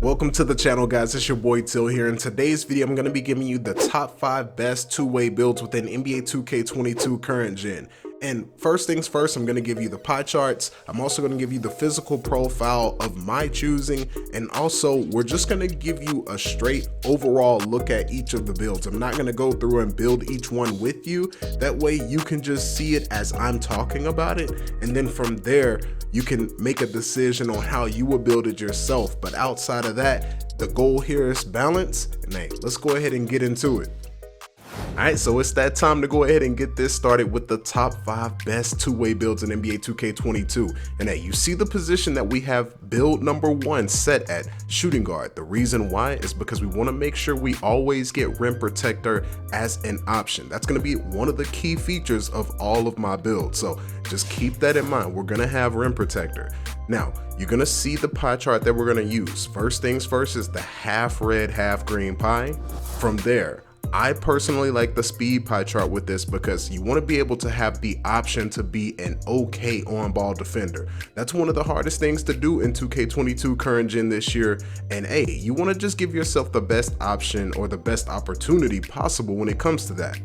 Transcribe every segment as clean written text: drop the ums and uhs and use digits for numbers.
Welcome to the channel, guys. It's your boy Till here. In today's video, I'm going to be giving you the top 5 best two-way builds within NBA 2K22 current gen. And first things first, I'm going to give you the pie charts. I'm also going to give you the physical profile of my choosing. And also, we're just going to give you a straight overall look at each of the builds. I'm not going to go through and build each one with you. That way you can just see it as I'm talking about it. And then from there, you can make a decision on how you will build it yourself. But outside of that, the goal here is balance. And hey, let's go ahead and get into it. Alright, so it's that time to go ahead and get this started with the top 5 best two-way builds in NBA 2K22. And hey, you see the position that we have build number 1 set at shooting guard. The reason why is because we want to make sure we always get rim protector as an option. That's going to be one of the key features of all of my builds. So just keep that in mind. We're going to have rim protector. Now, you're going to see the pie chart that we're going to use. First things first is the half red, half green pie. From there, I personally like the speed pie chart with this because you want to be able to have the option to be an okay on-ball defender. That's one of the hardest things to do in 2K22 current gen this year. And hey, you want to just give yourself the best option or the best opportunity possible when it comes to that.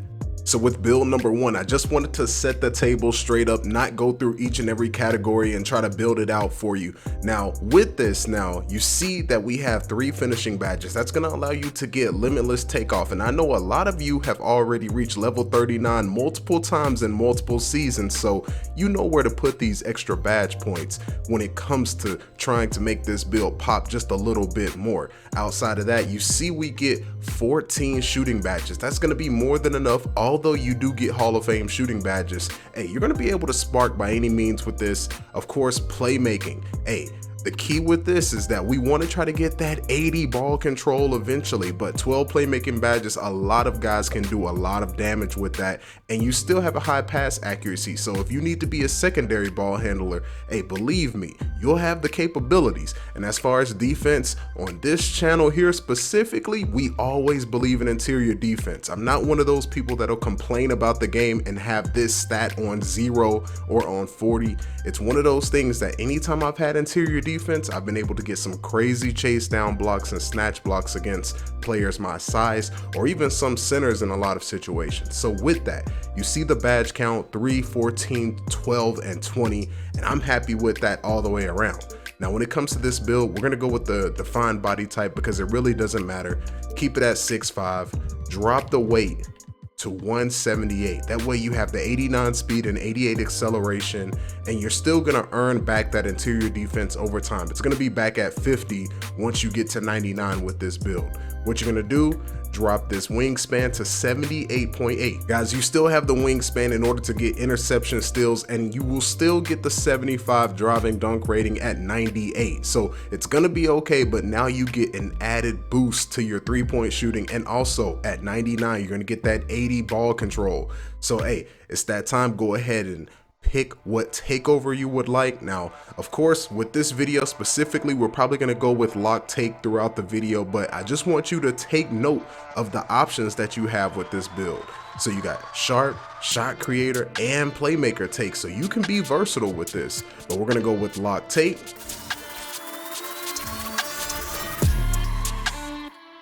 So with build number 1, I just wanted to set the table straight up, not go through each and every category and try to build it out for you. Now with this, you see that we have 3 finishing badges. That's going to allow you to get limitless takeoff. And I know a lot of you have already reached level 39 multiple times in multiple seasons. So you know where to put these extra badge points when it comes to trying to make this build pop just a little bit more. Outside of that, you see we get 14 shooting badges. That's going to be more than enough. Although you do get Hall of Fame shooting badges, hey, you're going to be able to spark by any means with this. Of course, playmaking. Hey, the key with this is that we want to try to get that 80 ball control eventually, but 12 playmaking badges, a lot of guys can do a lot of damage with that, and you still have a high pass accuracy. So if you need to be a secondary ball handler, hey, believe me, you'll have the capabilities. And as far as defense, on this channel here specifically, we always believe in interior defense. I'm not one of those people that'll complain about the game and have this stat on 0 or on 40. It's one of those things that anytime I've had interior defense, I've been able to get some crazy chase down blocks and snatch blocks against players my size or even some centers in a lot of situations. So with that, you see the badge count 3, 14, 12, and 20, and I'm happy with that all the way around. Now, when it comes to this build, we're going to go with the defined body type because it really doesn't matter. Keep it at 6'5", drop the weight to 178. That way you have the 89 speed and 88 acceleration, and you're still gonna earn back that interior defense over time. It's gonna be back at 50 once you get to 99 with this build. What you're gonna do, drop this wingspan to 78.8. Guys, you still have the wingspan in order to get interception steals, and you will still get the 75 driving dunk rating at 98. So it's gonna be okay, but now you get an added boost to your 3-point shooting, and also at 99 you're gonna get that 80 ball control. So hey, it's that time. Go ahead and pick what takeover you would like. Now, of course, with this video specifically, we're probably going to go with lock take throughout the video, but I just want you to take note of the options that you have with this build. So you got sharp, shot creator, and playmaker take, so you can be versatile with this. But we're going to go with lock take.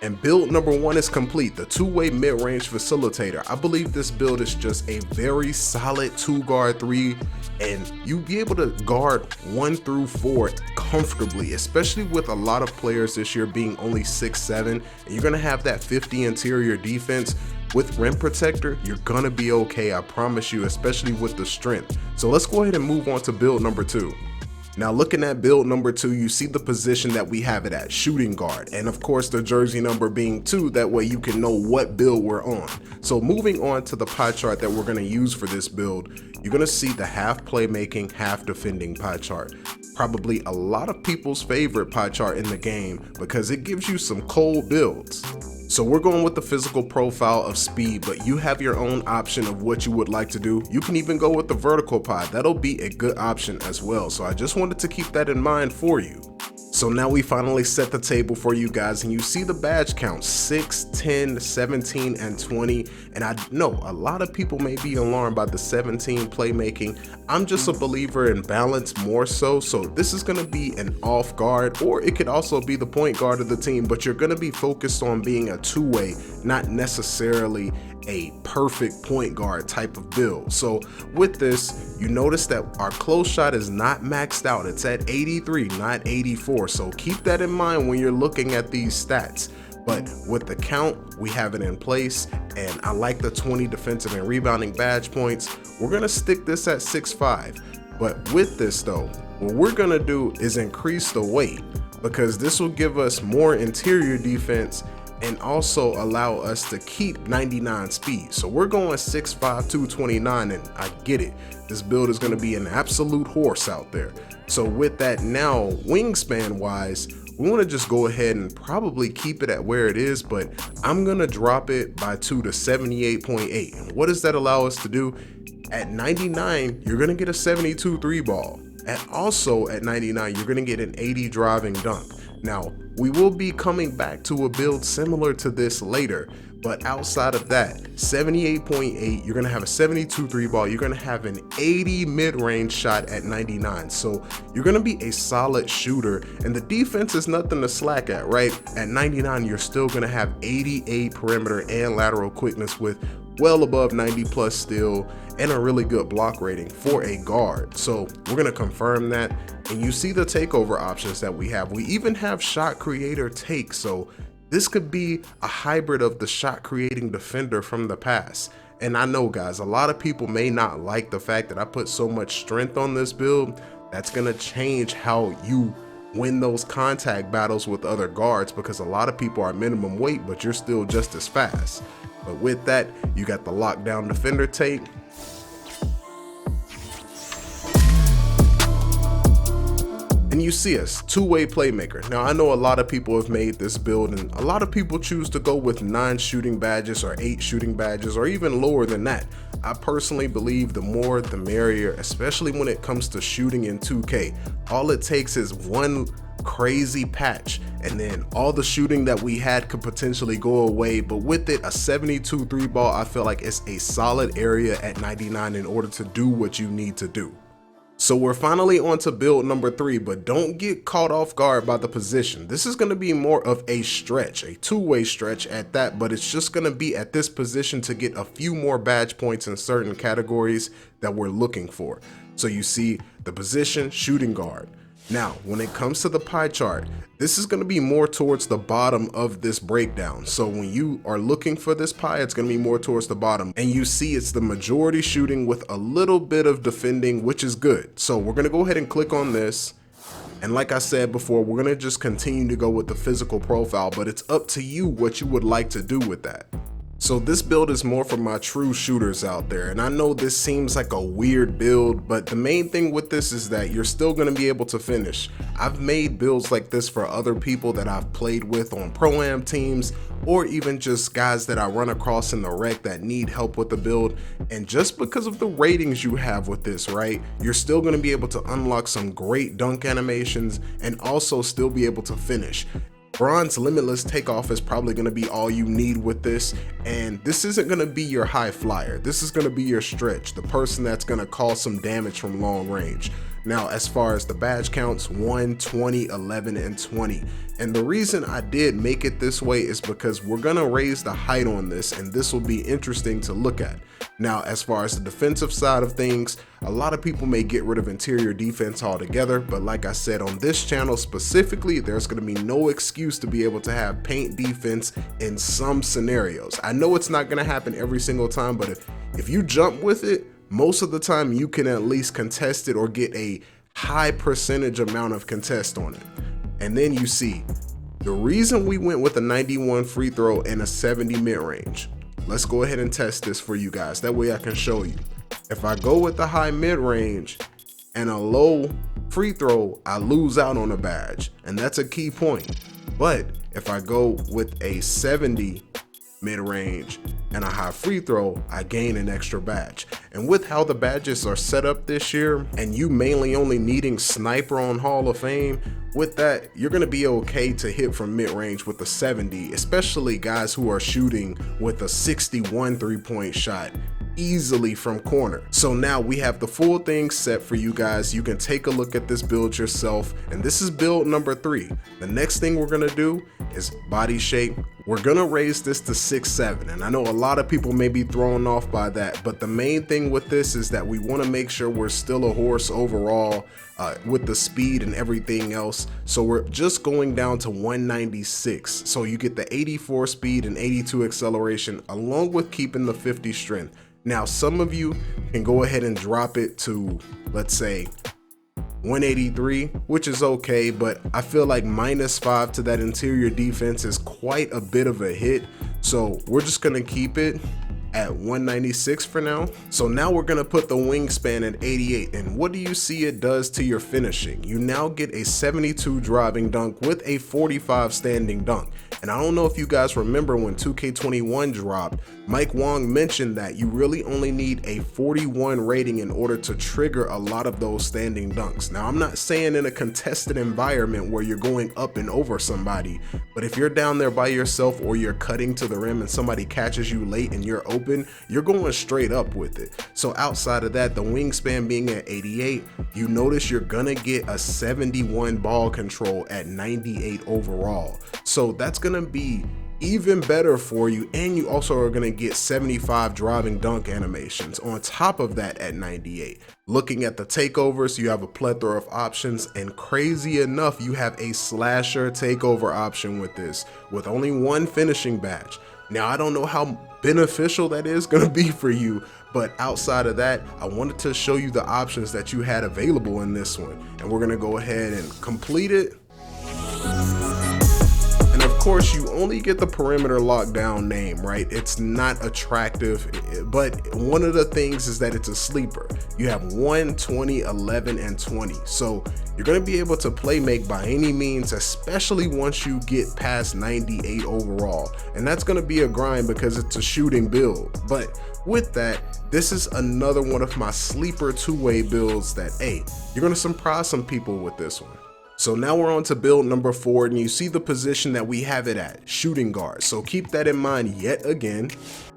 And build number 1 is complete, the 2-way mid-range facilitator. I believe this build is just a very solid 2-guard 3, and you'll be able to guard 1 through 4 comfortably, especially with a lot of players this year being only 6'7", and you're gonna have that 50 interior defense. With rim protector, you're gonna be okay, I promise you, especially with the strength. So let's go ahead and move on to build number 2. Now looking at build number 2, you see the position that we have it at, shooting guard, and of course the jersey number being 2, that way you can know what build we're on. So moving on to the pie chart that we're going to use for this build, you're going to see the half playmaking, half defending pie chart. Probably a lot of people's favorite pie chart in the game because it gives you some cold builds. So we're going with the physical profile of speed, but you have your own option of what you would like to do. You can even go with the vertical pie. That'll be a good option as well. So I just wanted to keep that in mind for you. So now we finally set the table for you guys, and you see the badge count 6, 10, 17, and 20. And I know a lot of people may be alarmed by the 17 playmaking. I'm just a believer in balance more so. So this is going to be an off guard, or it could also be the point guard of the team, but you're going to be focused on being a two-way, not necessarily a perfect point guard type of build. So with this, you notice that our close shot is not maxed out. It's at 83, not 84. So keep that in mind when you're looking at these stats. But with the count, we have it in place, and I like the 20 defensive and rebounding badge points. We're gonna stick this at 6'5". But with this though, what we're gonna do is increase the weight, because this will give us more interior defense and also allow us to keep 99 speed. So we're going 6'5", 229, and I get it. This build is gonna be an absolute horse out there. So with that, now wingspan wise, we wanna just go ahead and probably keep it at where it is, but I'm gonna drop it by 2 to 78.8. And what does that allow us to do? At 99, you're gonna get a 72 3 ball. Also at 99, you're gonna get an 80 driving dunk. Now, we will be coming back to a build similar to this later, but outside of that, 78.8, you're gonna have a 72 3 ball, you're gonna have an 80 mid-range shot at 99. So you're gonna be a solid shooter, and the defense is nothing to slack at, right? At 99, you're still gonna have 88 perimeter and lateral quickness with well above 90 plus steal and a really good block rating for a guard. So we're gonna confirm that. And you see the takeover options that we have. We even have shot creator take. So this could be a hybrid of the shot creating defender from the past. And I know guys, a lot of people may not like the fact that I put so much strength on this build. That's gonna change how you win those contact battles with other guards, because a lot of people are minimum weight, but you're still just as fast. But with that, you got the lockdown defender take. And you see us, two-way playmaker. Now I know a lot of people have made this build, and a lot of people choose to go with 9 shooting badges or 8 shooting badges or even lower than that. I personally believe the more the merrier, especially when it comes to shooting in 2K. All it takes is one crazy patch, and then all the shooting that we had could potentially go away. But with it, a 72 3 ball, I feel like it's a solid area at 99 in order to do what you need to do. So we're finally on to build number 3, but don't get caught off guard by the position. This is going to be more of a stretch, a two-way stretch at that, but it's just going to be at this position to get a few more badge points in certain categories that we're looking for. So you see the position, shooting guard. Now, when it comes to the pie chart, this is going to be more towards the bottom of this breakdown. So when you are looking for this pie, it's going to be more towards the bottom. And you see it's the majority shooting with a little bit of defending, which is good. So we're going to go ahead and click on this. And like I said before, we're going to just continue to go with the physical profile, but it's up to you what you would like to do with that. So this build is more for my true shooters out there, and I know this seems like a weird build, but the main thing with this is that you're still going to be able to finish. I've made builds like this for other people that I've played with on Pro-Am teams, or even just guys that I run across in the rec that need help with the build. And just because of the ratings you have with this, right, you're still going to be able to unlock some great dunk animations and also still be able to finish. Bronze Limitless Takeoff is probably going to be all you need with this, and this isn't going to be your high flyer. This is going to be your stretch, the person that's going to cause some damage from long range. Now, as far as the badge counts, 1, 20, 11, and 20. And the reason I did make it this way is because we're going to raise the height on this, and this will be interesting to look at. Now, as far as the defensive side of things, a lot of people may get rid of interior defense altogether, but like I said, on this channel specifically, there's going to be no excuse to be able to have paint defense in some scenarios. I know it's not going to happen every single time, but if you jump with it, most of the time you can at least contest it or get a high percentage amount of contest on it. And then you see the reason we went with a 91 free throw and a 70 mid-range. Let's go ahead and test this for you guys. That way I can show you. If I go with the high mid-range and a low free throw, I lose out on a badge. And that's a key point. But if I go with a 70 mid-range, and a high free throw, I gain an extra badge. And with how the badges are set up this year, and you mainly only needing sniper on Hall of Fame, with that, you're gonna be okay to hit from mid-range with a 70, especially guys who are shooting with a 61 three-point shot easily from corner. So now we have the full thing set for you guys. You can take a look at this build yourself, and this is build number 3. The next thing we're gonna do is body shape. We're gonna raise this to 6'7", and I know a lot of people may be thrown off by that, but the main thing with this is that we wanna make sure we're still a horse overall with the speed and everything else. So we're just going down to 196. So you get the 84 speed and 82 acceleration along with keeping the 50 strength. Now, some of you can go ahead and drop it to, let's say, 183, which is okay, but I feel like -5 to that interior defense is quite a bit of a hit. So we're just gonna keep it at 196 for now. So now we're gonna put the wingspan at 88, and what do you see it does to your finishing? You now get a 72 driving dunk with a 45 standing dunk. And I don't know if you guys remember when 2K21 dropped, Mike Wong mentioned that you really only need a 41 rating in order to trigger a lot of those standing dunks. Now, I'm not saying in a contested environment where you're going up and over somebody, but if you're down there by yourself or you're cutting to the rim and somebody catches you late and you're open, you're going straight up with it. So outside of that, the wingspan being at 88, you notice you're gonna get a 71 ball control at 98 overall. So that's gonna be even better for you, and you also are gonna get 75 driving dunk animations on top of that at 98. Looking at the takeovers, you have a plethora of options, and crazy enough, you have a slasher takeover option with this, with only one finishing badge. Now, I don't know how beneficial that is gonna be for you, but outside of that, I wanted to show you the options that you had available in this one, and we're gonna go ahead and complete it. And of course, you only get the perimeter lockdown name, right? It's not attractive, but one of the things is that it's a sleeper. You have 1, 20, 11, and 20. So you're gonna be able to play make by any means, especially once you get past 98 overall. And that's gonna be a grind because it's a shooting build. But with that, this is another one of my sleeper two-way builds that, hey, you're gonna surprise some people with this one. So now we're on to build number 4, and you see the position that we have it at, shooting guard. So keep that in mind yet again.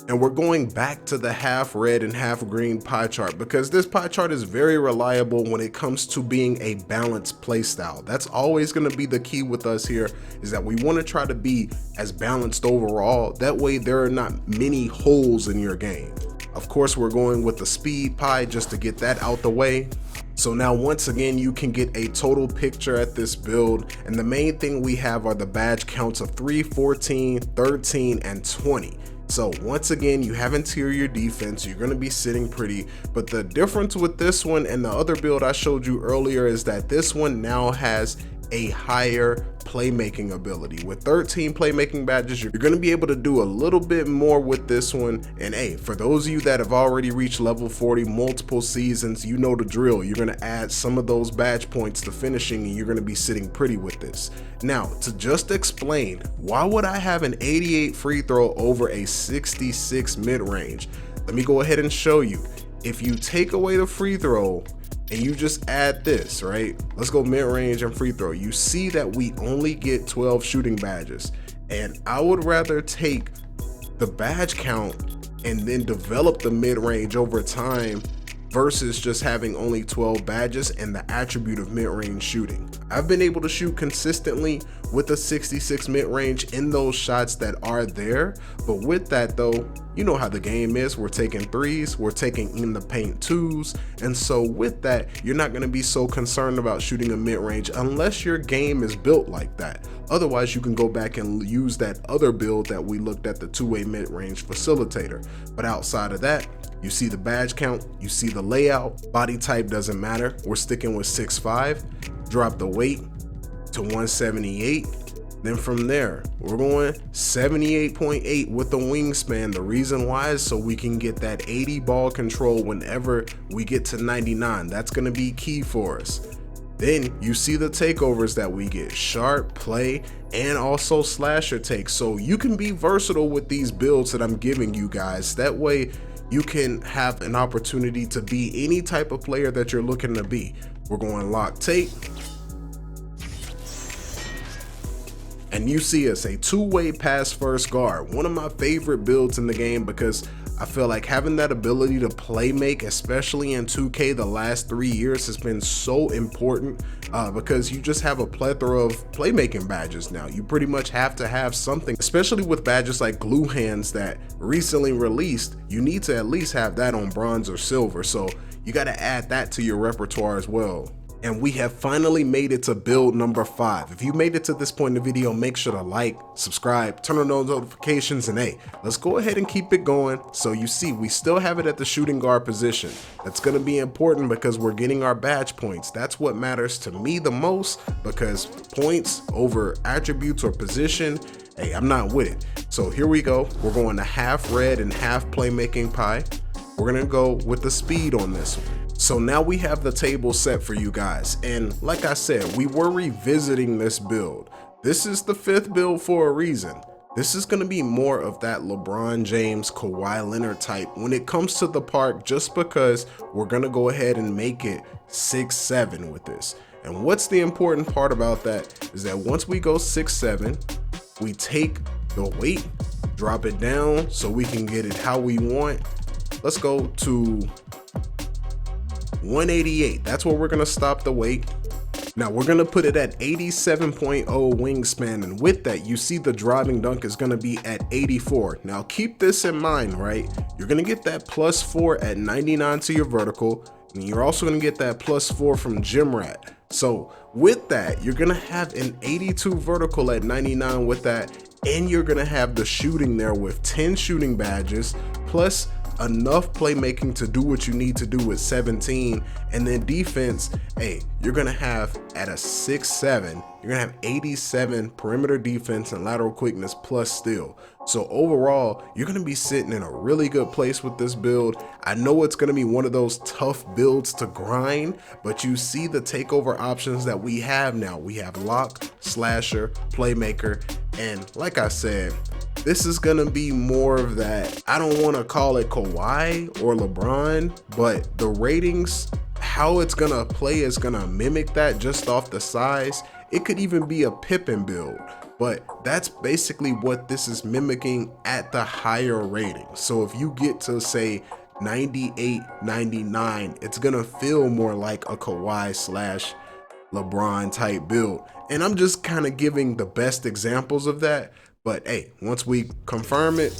And we're going back to the half red and half green pie chart because this pie chart is very reliable when it comes to being a balanced play style. That's always going to be the key with us here, is that we want to try to be as balanced overall. That way there are not many holes in your game. Of course, we're going with the speed pie just to get that out the way. So now once again, you can get a total picture at this build, and the main thing we have are the badge counts of 3, 14, 13, and 20. So once again, you have interior defense, you're gonna be sitting pretty, but the difference with this one and the other build I showed you earlier is that this one now has a higher playmaking ability. With 13 playmaking badges, you're going to be able to do a little bit more with this one. And hey, for those of you that have already reached level 40 multiple seasons, you know the drill. You're going to add some of those badge points to finishing, and you're going to be sitting pretty with this. Now, to just explain, why would I have an 88 free throw over a 66 mid-range? Let me go ahead and show you. If you take away the free throw, and you just add this, right? Let's go mid-range and free throw. You see that we only get 12 shooting badges. And I would rather take the badge count and then develop the mid-range over time versus just having only 12 badges and the attribute of mid-range shooting. I've been able to shoot consistently with a 66 mid-range in those shots that are there, but with that though, you know how the game is. We're taking threes, we're taking in the paint twos, and so with that, you're not going to be so concerned about shooting a mid-range unless your game is built like that. Otherwise, you can go back and use that other build that we looked at, the two-way mid-range facilitator. But outside of that, you see the badge count, you see the layout, body type doesn't matter. We're sticking with 6'5", drop the weight to 178. Then from there, we're going 78.8 with the wingspan. The reason why is so we can get that 80 ball control whenever we get to 99. That's gonna be key for us. Then you see the takeovers that we get: sharp, play, and also slasher take. So you can be versatile with these builds that I'm giving you guys. That way you can have an opportunity to be any type of player that you're looking to be. We're going lock take. And you see us a two-way pass first guard, one of my favorite builds in the game, because I feel like having that ability to play make, especially in 2K the last 3 years, has been so important because you just have a plethora of playmaking badges now. You pretty much have to have something, especially with badges like glue hands that recently released. You need to at least have that on bronze or silver, so you got to add that to your repertoire as well. And we have finally made it to build number 5. If you made it to this point in the video, make sure to like, subscribe, turn on those notifications, and hey, let's go ahead and keep it going. So you see, we still have it at the shooting guard position. That's going to be important because we're getting our badge points. That's what matters to me the most, because points over attributes or position, hey, I'm not with it. So here we go. We're going to half red and half playmaking pie. We're going to go with the speed on this one. So now we have the table set for you guys, and like I said, we were revisiting this build. This is the 5th build for a reason. This is going to be more of that LeBron James, Kawhi Leonard type when it comes to the park, just because we're going to go ahead and make it 6-7 with this. And what's the important part about that is that once we go 6-7, we take the weight, drop it down so we can get it how we want. Let's go to 188. That's where we're gonna stop the weight. Now we're gonna put it at 87.0 wingspan, and with that you see the driving dunk is gonna be at 84. Now keep this in mind, right? You're gonna get that +4 at 99 to your vertical, and you're also gonna get that +4 from Gym Rat. So with that, you're gonna have an 82 vertical at 99 with that, and you're gonna have the shooting there with 10 shooting badges plus enough playmaking to do what you need to do with 17. And then defense, hey, you're gonna have at a 6-7, you're gonna have 87 perimeter defense and lateral quickness plus steal. So overall, you're gonna be sitting in a really good place with this build. I know it's gonna be one of those tough builds to grind, but you see the takeover options that we have now. We have lock, slasher, playmaker, and like I said, this is gonna be more of that, I don't wanna call it Kawhi or LeBron, but the ratings, how it's gonna play is gonna mimic that just off the size. It could even be a Pippen build, but that's basically what this is mimicking at the higher rating. So if you get to say 98, 99, it's gonna feel more like a Kawhi / LeBron type build. And I'm just kind of giving the best examples of that. But hey, once we confirm it,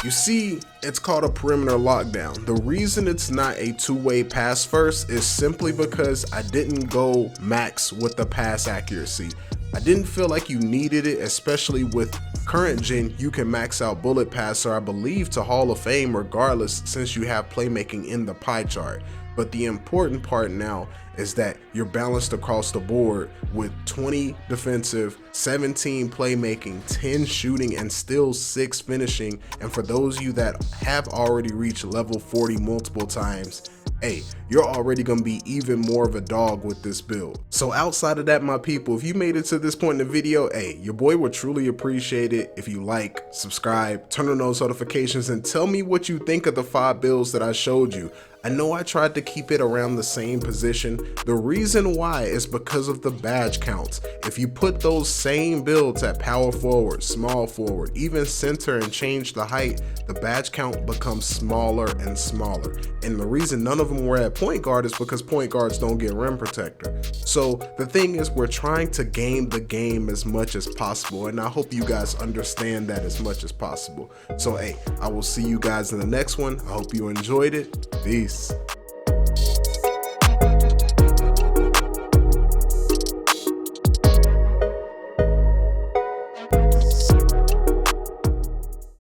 you see it's called a perimeter lockdown. The reason it's not a two-way pass first is simply because I didn't go max with the pass accuracy. I didn't feel like you needed it, especially with current gen. You can max out bullet passer, I believe, to Hall of Fame regardless, since you have playmaking in the pie chart. But the important part now is that you're balanced across the board with 20 defensive, 17 playmaking, 10 shooting, and still 6 finishing. And for those of you that have already reached level 40 multiple times, hey, you're already gonna be even more of a dog with this build. So outside of that, my people, if you made it to this point in the video, hey, your boy would truly appreciate it if you like, subscribe, turn on those notifications, and tell me what you think of the 5 builds that I showed you. I know I tried to keep it around the same position. The reason why is because of the badge counts. If you put those same builds at power forward, small forward, even center, and change the height, the badge count becomes smaller and smaller. And the reason none of them were at point guard is because point guards don't get rim protector. So the thing is, we're trying to game the game as much as possible, and I hope you guys understand that as much as possible. So hey, I will see you guys in the next one. I hope you enjoyed it. Peace.